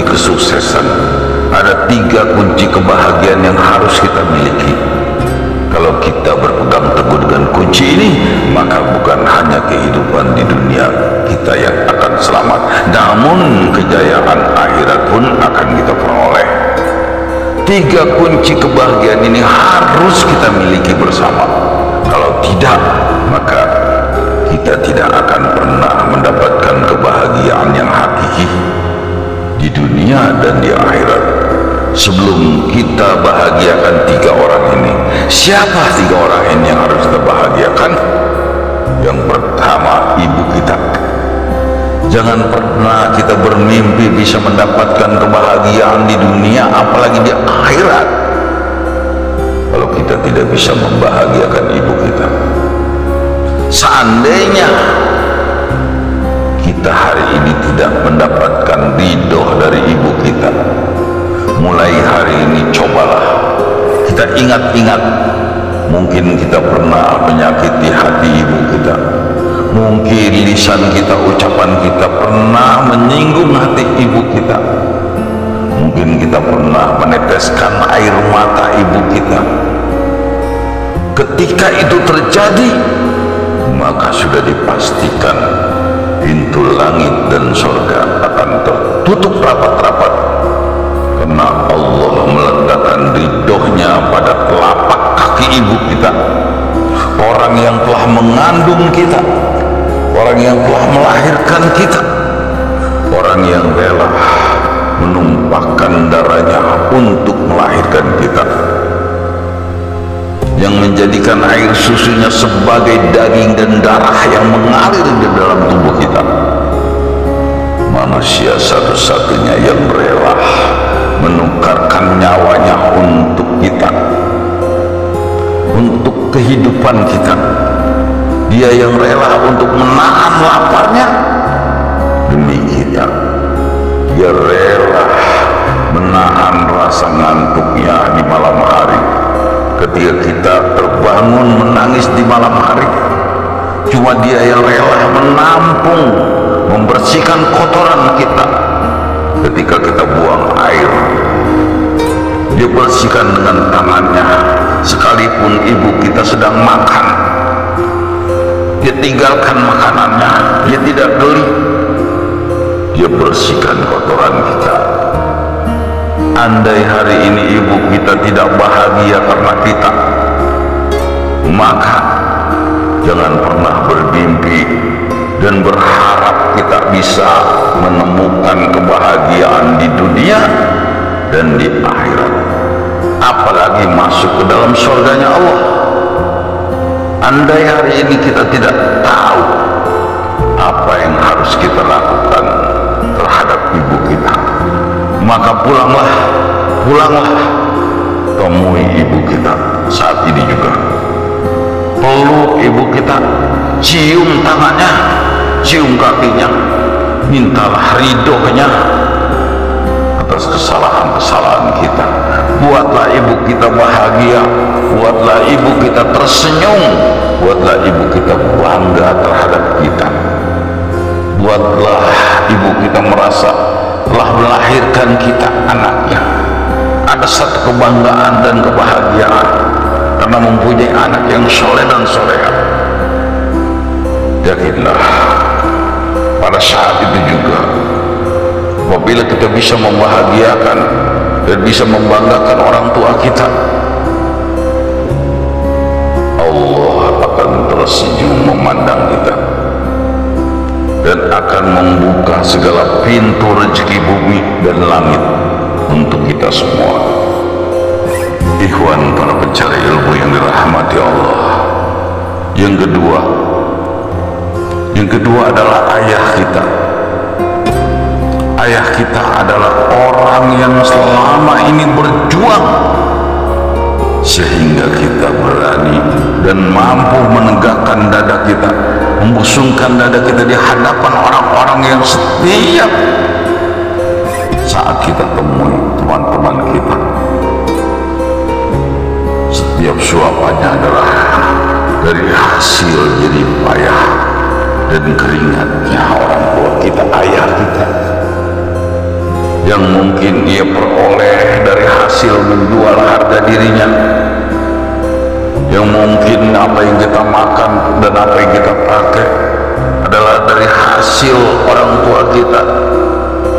kunci kesuksesan, ada 3 kunci kebahagiaan yang harus kita miliki. Kalau kita berpegang teguh dengan kunci ini, maka bukan hanya kehidupan di dunia kita yang akan selamat, namun kejayaan akhirat pun akan kita peroleh. 3 kunci kebahagiaan ini harus kita miliki bersama. Kalau tidak, maka kita tidak akan pernah mendapatkan kebahagiaan yang hakiki di dunia dan di akhirat. Sebelum kita bahagiakan 3 orang ini, siapa 3 orang ini yang harus kita bahagiakan? Yang pertama, ibu kita. Jangan pernah kita bermimpi bisa mendapatkan kebahagiaan di dunia, apalagi di akhirat, kalau kita tidak bisa membahagiakan ibu kita. Seandainya kita hari ini tidak mendapatkan ridho dari ibu kita, mulai hari ini cobalah kita ingat-ingat, mungkin kita pernah menyakiti hati ibu kita, mungkin lisan kita, ucapan kita pernah menyinggung hati ibu kita, mungkin kita pernah meneteskan air mata ibu kita. Ketika itu terjadi, maka sudah dipastikan pintu langit dan surga akan tertutup rapat-rapat, karena Allah meletakkan ridhonya pada telapak kaki ibu kita, orang yang telah mengandung kita, orang yang telah melahirkan kita, orang yang rela menumpahkan darahnya untuk melahirkan kita, yang menjadikan air susunya sebagai daging dan darah yang mengalir di dalam tubuh kita. Manusia satu-satunya yang rela menukarkan nyawanya untuk kita, untuk kehidupan kita. Dia yang rela untuk menahan laparnya demi kita. Dia rela menahan rasa ngantuknya di malam hari. Ketika kita terbangun menangis di malam hari, cuma dia yang rela menampung, membersihkan kotoran kita. Ketika kita buang air, dia bersihkan dengan tangannya. Sekalipun ibu kita sedang makan, dia tinggalkan makanannya, dia tidak geli, dia bersihkan kotoran kita. Andai hari ini ibu kita tidak bahagia karena kita, maka jangan pernah bermimpi dan berharap kita bisa menemukan kebahagiaan di dunia dan di akhirat, apalagi masuk ke dalam surganya Allah. Andai hari ini kita tidak tahu apa yang harus kita lakukan terhadap ibu kita, maka pulanglah temui ibu kita saat ini juga. Peluk ibu kita, cium tangannya, cium kakinya, mintalah ridhonya atas kesalahan-kesalahan kita. Buatlah ibu kita bahagia, buatlah ibu kita tersenyum, buatlah ibu kita bangga terhadap kita, buatlah ibu kita merasa telah melahirkan kita anaknya ada satu kebanggaan dan kebahagiaan karena mempunyai anak yang soleh dan soleha. Yakinlah pada saat itu juga, apabila kita bisa membahagiakan dan bisa membanggakan orang tua kita, Allah akan tersenyum memandang kita dan akan membuka segala pintu rezeki bumi dan langit untuk kita semua. Ikhwan para pencari ilmu yang dirahmati Allah, yang kedua adalah ayah kita. Ayah kita adalah orang yang selama ini berjuang sehingga kita berani dan mampu menegakkan dada kita, membusungkan dada kita di hadapan orang-orang yang setiap saat kita temui teman-teman kita, setiap suapannya adalah dari hasil jerih payah dan keringatnya orang tua kita, ayah kita. yang mungkin ia peroleh dari hasil menjual harga dirinya, yang mungkin apa yang kita makan dan apa yang kita pakai adalah dari hasil orang tua kita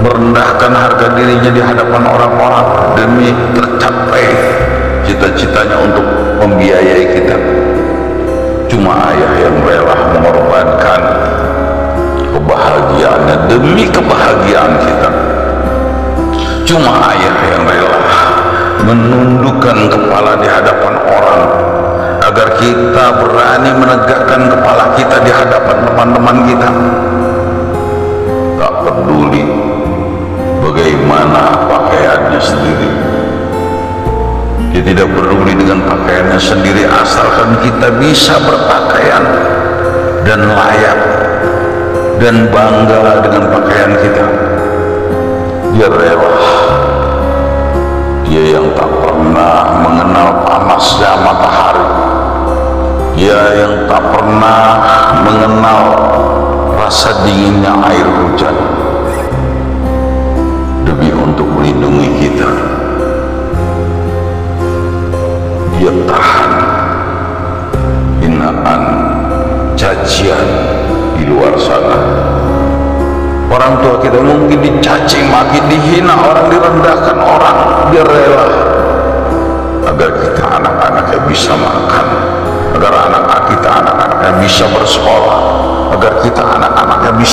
merendahkan harga dirinya di hadapan orang-orang demi tercapai cita-citanya untuk membiayai kita. Cuma ayah yang rela mengorbankan kebahagiaannya demi kebahagiaan kita. Cuma ayah yang rela menundukkan kepala di hadapan orang agar kita berani menegakkan kepala kita di hadapan teman-teman kita. Tak peduli bagaimana pakaiannya sendiri, dia tidak peduli dengan pakaiannya sendiri asalkan kita bisa berpakaian dan layak dan bangga dengan pakaian kita. Dia rela. Dia yang tak pernah mengenal panasnya matahari, dia yang tak pernah mengenal rasa dinginnya air hujan, demi untuk melindungi kita. Dia tahan hinaan, cacian di luar sana. Orang tua kita mungkin dicaci maki, dihina orang, direndahkan orang. Dia rela agar kita anak-anaknya bisa makan, agar anak-anak kita anak-anaknya bisa bersekolah, agar kita anak-anaknya bisa